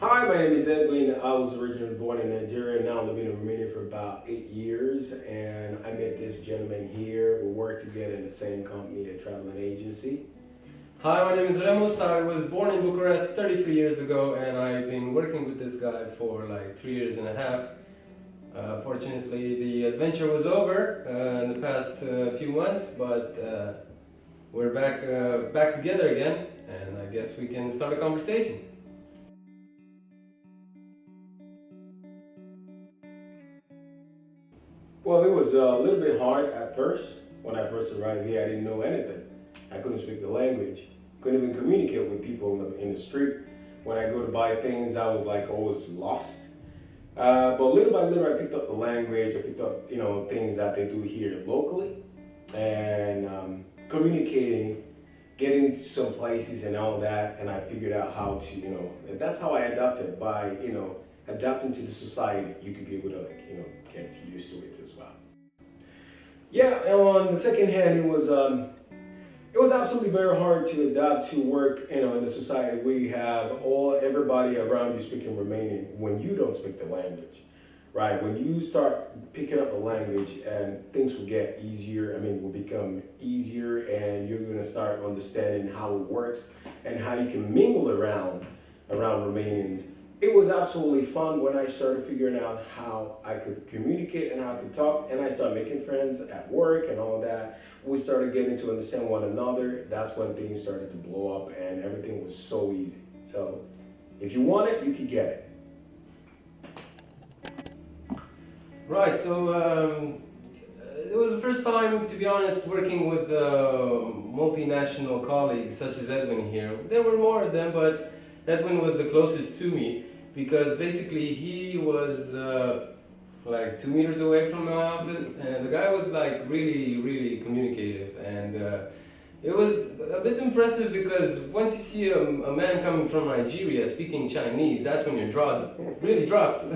Hi, my name is Edwin. I was originally born in Nigeria, now living in Romania for about 8 years. And I met this gentleman here. We work together in the same company, a traveling agency. Hi, my name is Remus. I was born in Bucharest 33 years ago, and I've been working with this guy for like 3 years and a half. Fortunately, the adventure was over in the past few months, but we're back together again, and I guess we can start a conversation. Well, it was a little bit hard at first. When I first arrived here, I didn't know anything. I couldn't speak the language, couldn't even communicate with people in the street. When I go to buy things, I was like always lost. But little by little, I picked up the language. I picked up, things that they do here locally, and communicating, getting to some places and all that. And I figured out how to, that's how I adapted by, adapting to the society. You could be able to, get used to it as well. Yeah, and on the second hand, it was absolutely very hard to adapt to work, in a society where you have everybody around you speaking Romanian when you don't speak the language, right? When you start picking up the language, and things will get easier. I mean, will become easier, and you're gonna start understanding how it works and how you can mingle around Romanians. It was absolutely fun when I started figuring out how I could communicate and how I could talk, and I started making friends at work and all that. We started getting to understand one another. That's when things started to blow up, and everything was so easy. So, if you want it, you can get it. Right, so it was the first time, to be honest, working with multinational colleagues such as Edwin here. There were more of them, but Edwin was the closest to me because basically he was like 2 meters away from my office, and the guy was like really, really communicative, and it was a bit impressive because once you see a man coming from Nigeria speaking Chinese, that's when your jaw really drops.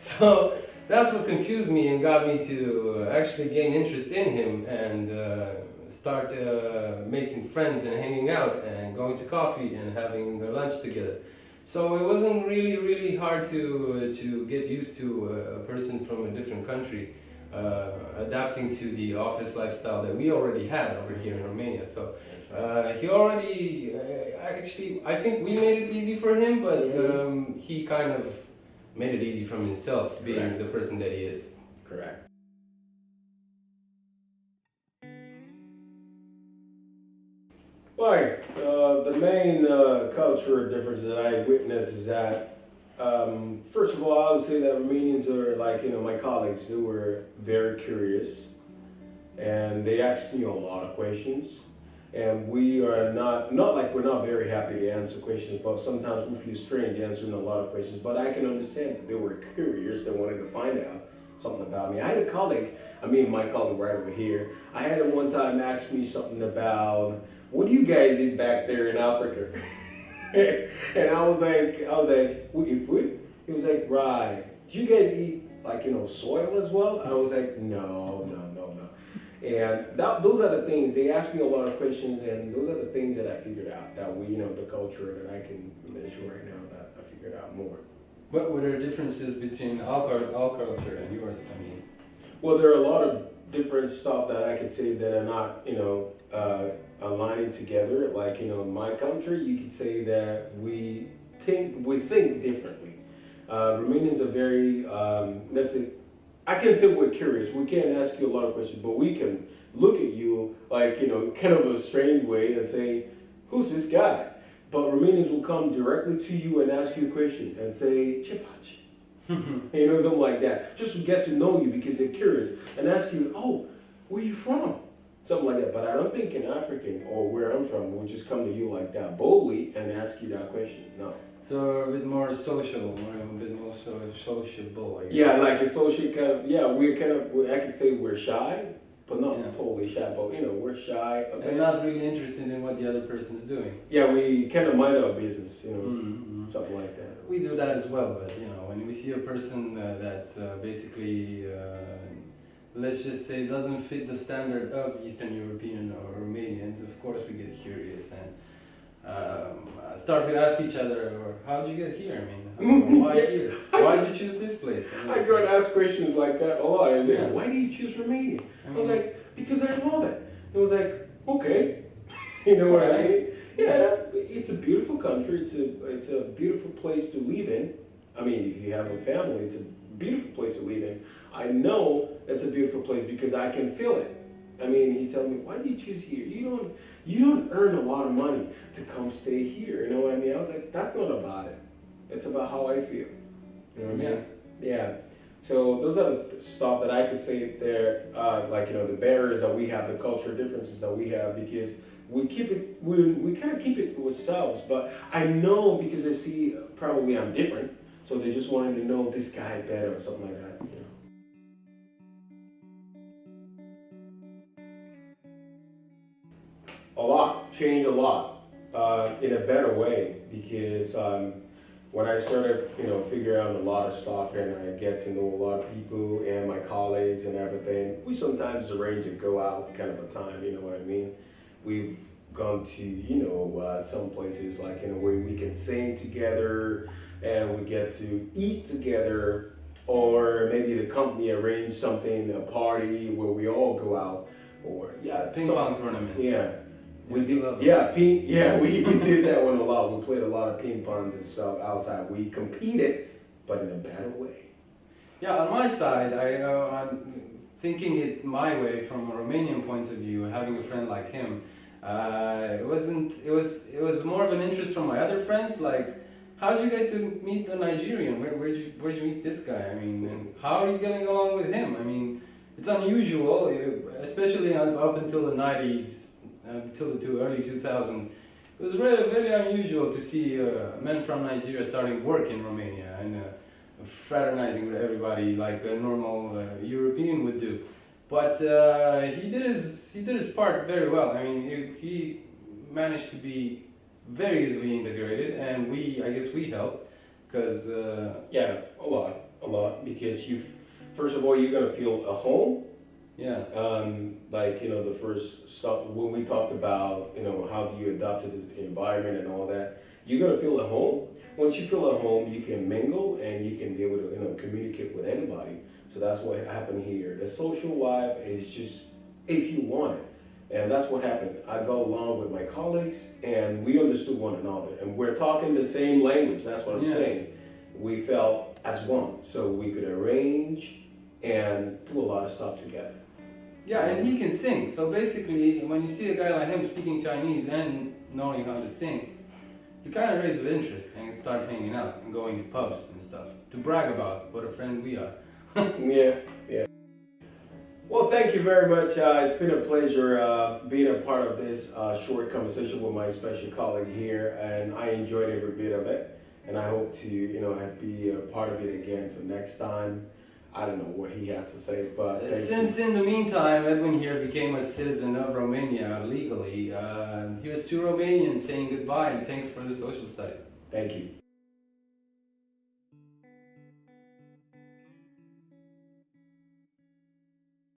So that's what confused me and got me to actually gain interest in him and start making friends and hanging out and going to coffee and having lunch together. So it wasn't really hard to get used to a person from a different country adapting to the office lifestyle that we already had over here in Romania. So he already actually, I think we made it easy for him, but he kind of made it easy from himself, being Correct. the person that he is. Correct. Right. The main cultural difference that I witnessed is that, first of all, I would say that Romanians are like, my colleagues, they were very curious, and they asked me a lot of questions. And we are not like we're not very happy to answer questions, but sometimes we feel strange answering a lot of questions. But I can understand that they were curious, they wanted to find out something about me. I had a colleague, my colleague right over here, I had him one time ask me something about, what do you guys eat back there in Africa? And we eat food? He was like, right. Do you guys eat like, soil as well? I was like, no, no, no, no. And those are the things, they asked me a lot of questions, and those are the things that I figured out that the culture that I can mention right now that I figured out more. What were there differences between our culture and yours? I mean, Well, there are a lot of different stuff that I could say that are not, aligning together. Like, in my country, you could say that we think differently. Romanians are very, let's say, I can say we're curious. We can't ask you a lot of questions, but we can look at you like, kind of a strange way and say, who's this guy? But Romanians will come directly to you and ask you a question and say, "Ce faci?" Something like that. Just to get to know you because they're curious and ask you, oh, where you from? Something like that. But I don't think an African or where I'm from will just come to you like that boldly and ask you that question. No. so a bit more social, a bit more sociable, I guess. Yeah, like a social kind of, yeah, I could say we're shy, but not Yeah. totally shy, but we're shy a And bit. not really interested in what the other person's doing. Yeah, we kind of mind our business, Mm-hmm. something like that. We do that as well, but when we see a person that's basically, let's just say, doesn't fit the standard of Eastern European or Romanians, of course we get curious, and start to ask each other, or how did you get here? I mean, why here? Why did you choose this place? I go and ask questions like that a lot. I was like, Yeah. why do you choose Romania? I I was mean- like, because I love it. It was like, okay, you know what I mean? Yeah, it's a beautiful country. It's a beautiful place to live in. I mean, if you have a family, it's a beautiful place to live in. I know it's a beautiful place because I can feel it. I mean, he's telling me, why do you choose here? You don't earn a lot of money to come stay here. You know what I mean? I was like, that's not about it. It's about how I feel. You know what I mean? Yeah. So those are the stuff that I could say there, like, you know, the barriers that we have, the cultural differences that we have, because we keep it, we kind of keep it to ourselves. But I know because they see probably I'm different, so they just wanted to know this guy better or something like that. You know. A lot, changed a lot, in a better way, because when I started, you know, figuring out a lot of stuff and I get to know a lot of people and my colleagues and everything, we sometimes arrange to go out kind of a time, you know what I mean? We've gone to, you know, some places like in a way we can sing together and we get to eat together, or maybe the company arrange something, a party where we all go out, or Ping pong tournaments. Yeah. We Used to did, love it. we did that one a lot. We played a lot of ping pongs and stuff outside. We competed, but in a better way. Yeah, on my side, I'm thinking it my way from a Romanian point of view. Having a friend like him, it wasn't. It was more of an interest from my other friends. Like, how did you get to meet the Nigerian? Where'd you meet this guy? I mean, and how are you getting along with him? I mean, it's unusual, especially up until the 90s. Until the early 2000s, it was really very unusual to see men from Nigeria starting work in Romania and fraternizing with everybody like a normal European would do. But he did his part very well. I mean, he managed to be very easily integrated, and I guess we helped because Yeah, a lot. Because first of all, you're gonna feel a home. yeah. Like, you know, the first stuff when we talked about, you know, how do you adapt to the environment and all that, you're gonna feel at home. Once you feel at home, you can mingle and you can be able to, you know, communicate with anybody. So that's what happened here. The social life is just if you want it, and that's what happened. I go along with my colleagues, and we understood one another, and we're talking the same language. That's what I'm Yeah. saying. We felt as one, so we could arrange and do a lot of stuff together. Yeah, and he can sing. So basically, when you see a guy like him speaking Chinese and knowing how to sing, you kind of raise an interest and start hanging out and going to pubs and stuff to brag about what a friend we are. Yeah. Well, thank you very much. It's been a pleasure being a part of this short conversation with my special colleague here, and I enjoyed every bit of it. And I hope to, you know, be a part of it again for next time. I don't know what he has to say, but thank you. Since in the meantime Edwin here became a citizen of Romania legally, here's to Romanians saying goodbye and thanks for the social study. Thank you.